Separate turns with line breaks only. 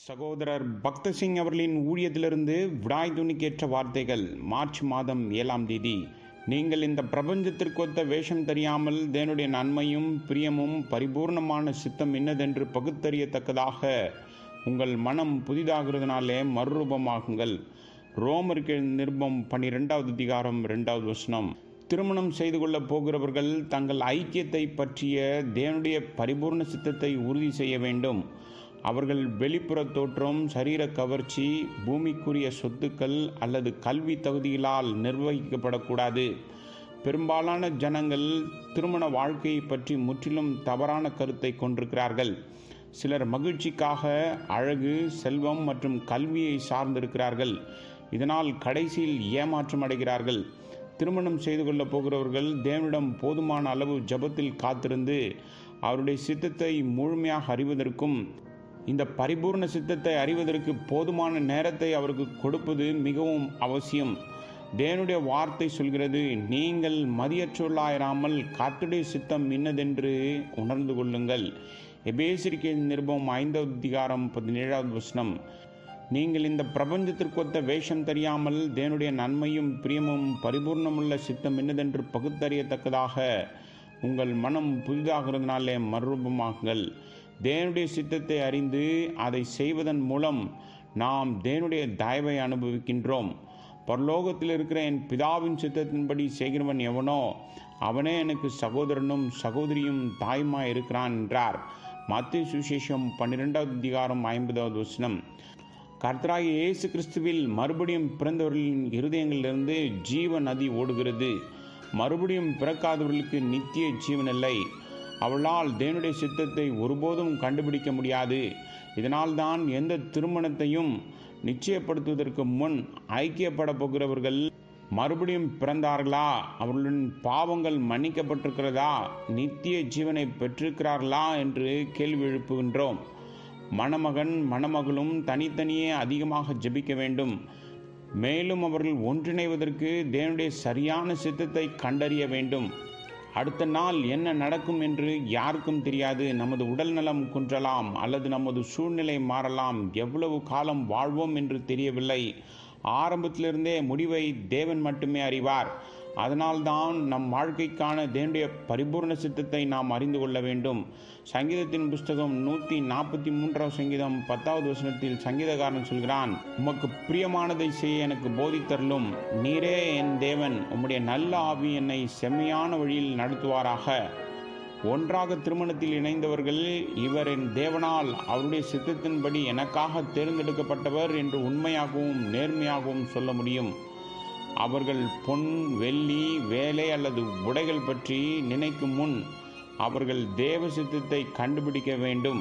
சகோதரர் பக்தசிங் அவர்களின் ஊழியத்திலிருந்து விடாய் துணிக்கேற்ற வார்த்தைகள். மார்ச் மாதம் 7ஆம் தேதி. நீங்கள் இந்த பிரபஞ்சத்திற்கொத்த வேஷம் தெரியாமல் தேவனுடைய நன்மையும் பிரியமும் பரிபூர்ணமான சித்தம் என்னதென்று பகுத்தறியத்தக்கதாக உங்கள் மனம் புதிதாகிறதுனாலே மறுரூபமாகுங்கள். ரோமருக்கு நிருபம் 12வது அதிகாரம் 2வது வசனம். திருமணம் செய்து கொள்ளப் போகிறவர்கள் தங்கள் ஐக்கியத்தை பற்றிய தேவனுடைய பரிபூர்ண சித்தத்தை உறுதி செய்ய வேண்டும். அவர்கள் வெளிப்புற தோற்றம், சரீர கவர்ச்சி, பூமிக்குரிய சொத்துக்கள் அல்லது கல்வி தகுதிகளால் நிர்வகிக்கப்படக்கூடாது. பெரும்பாலான ஜனங்கள் திருமண வாழ்க்கையை பற்றி முற்றிலும் தவறான கருத்தை கொண்டிருக்கிறார்கள். சிலர் மகிழ்ச்சிக்காக அழகு, செல்வம் மற்றும் கல்வியை சார்ந்திருக்கிறார்கள். இதனால் கடைசியில் ஏமாற்றம் அடைகிறார்கள். திருமணம் செய்து கொள்ளப் போகிறவர்கள் தேவனிடம் போதுமான அளவு ஜெபத்தில் காத்திருந்து அவருடைய சித்தத்தை முழுமையாக அறிவதற்கும் இந்த பரிபூர்ண சித்தத்தை அறிவதற்கு போதுமான நேரத்தை அவருக்கு கொடுப்பது மிகவும் அவசியம். தேவனுடைய வார்த்தை சொல்கிறது, நீங்கள் மதியற்றவர்களாயிராமல் கர்த்தருடைய சித்தம் இன்னதென்று உணர்ந்து கொள்ளுங்கள். எபேசியருக்கு நிருபம் 5வது அதிகாரம் 17வது வசனம். நீங்கள் இந்த பிரபஞ்சத்திற்கொத்த வேஷம் தெரியாமல் தேவனுடைய நன்மையும் பிரியமும் பரிபூர்ணமுள்ள சித்தம் என்னதென்று பகுத்தறியத்தக்கதாக உங்கள் மனம் புதிதாகிறதுனாலே மறுரூபமாகுங்கள். தேவனுடைய சித்தத்தை அறிந்து அதை செய்வதன் மூலம் நாம் தேவனுடைய தயவை அனுபவிக்கின்றோம். பரலோகத்தில் இருக்கிற என் பிதாவின் சித்தத்தின்படி செய்கிறவன் எவனோ அவனே எனக்கு சகோதரனும் சகோதரியும் தாயுமாய் இருக்கிறான் என்றார். மத்தேயு சுவிசேஷம் 12வது அதிகாரம் 50வது வசனம். கர்த்தராகிய இயேசு கிறிஸ்துவில் மறுபடியும் பிறந்தவர்களின் இருதயங்களிலிருந்து ஜீவ நதி ஓடுகிறது. மறுபடியும் பிறக்காதவர்களுக்கு நித்திய ஜீவன் இல்லை. அவளால் தேவனுடைய சித்தத்தை ஒருபோதும் கண்டுபிடிக்க முடியாது. இதனால்தான் எந்த திருமணத்தையும் நிச்சயப்படுத்துவதற்கு முன் ஐக்கியப்பட போகிறவர்கள் மறுபடியும் பிறந்தார்களா, அவர்களின் பாவங்கள் மன்னிக்கப்பட்டிருக்கிறதா, நித்திய ஜீவனை பெற்றிருக்கிறார்களா என்று கேள்வி எழுப்புகின்றோம். மணமகன் மணமகளும் தனித்தனியே அதிகமாக ஜெபிக்க வேண்டும். மேலும் அவர்கள் ஒன்றிணைவதற்கு தேவனுடைய சரியான சித்தத்தை கண்டறிய வேண்டும். அடுத்த நாள் என்ன நடக்கும் என்று யாருக்கும் தெரியாது. நமது உடல் நலம் குன்றலாம் அல்லது நமது சூழ்நிலை மாறலாம். எவ்வளவு காலம் வாழ்வோம் என்று தெரியவில்லை. ஆரம்பத்திலிருந்தே முடிவை தேவன் மட்டுமே அறிவார். அதனால்தான் நம் வாழ்க்கைக்கான தேவனுடைய பரிபூர்ண சித்தத்தை நாம் அறிந்து கொள்ள வேண்டும். சங்கீதத்தின் புஸ்தகம் 143 சங்கீதம் 10வது வசனத்தில் சங்கீதக்காரன் சொல்கிறான், உமக்கு பிரியமானதை செய்ய எனக்கு போதித்தருளும். நீரே என் தேவன், உம்முடைய நல்ல ஆவி என்னை செம்மையான வழியில் நடத்துவாராக. ஒன்றாக திருமணத்தில் இணைந்தவர்கள் இவர் என் தேவனால் அவருடைய சித்தத்தின்படி எனக்காக தேர்ந்தெடுக்கப்பட்டவர் என்று உண்மையாகவும் நேர்மையாகவும் சொல்ல முடியும். அவர்கள் பொன், வெள்ளி, வேலை அல்லது உடைகள் பற்றி நினைக்கும் முன் அவர்கள் தேவ சித்தத்தை கண்டுபிடிக்க வேண்டும்.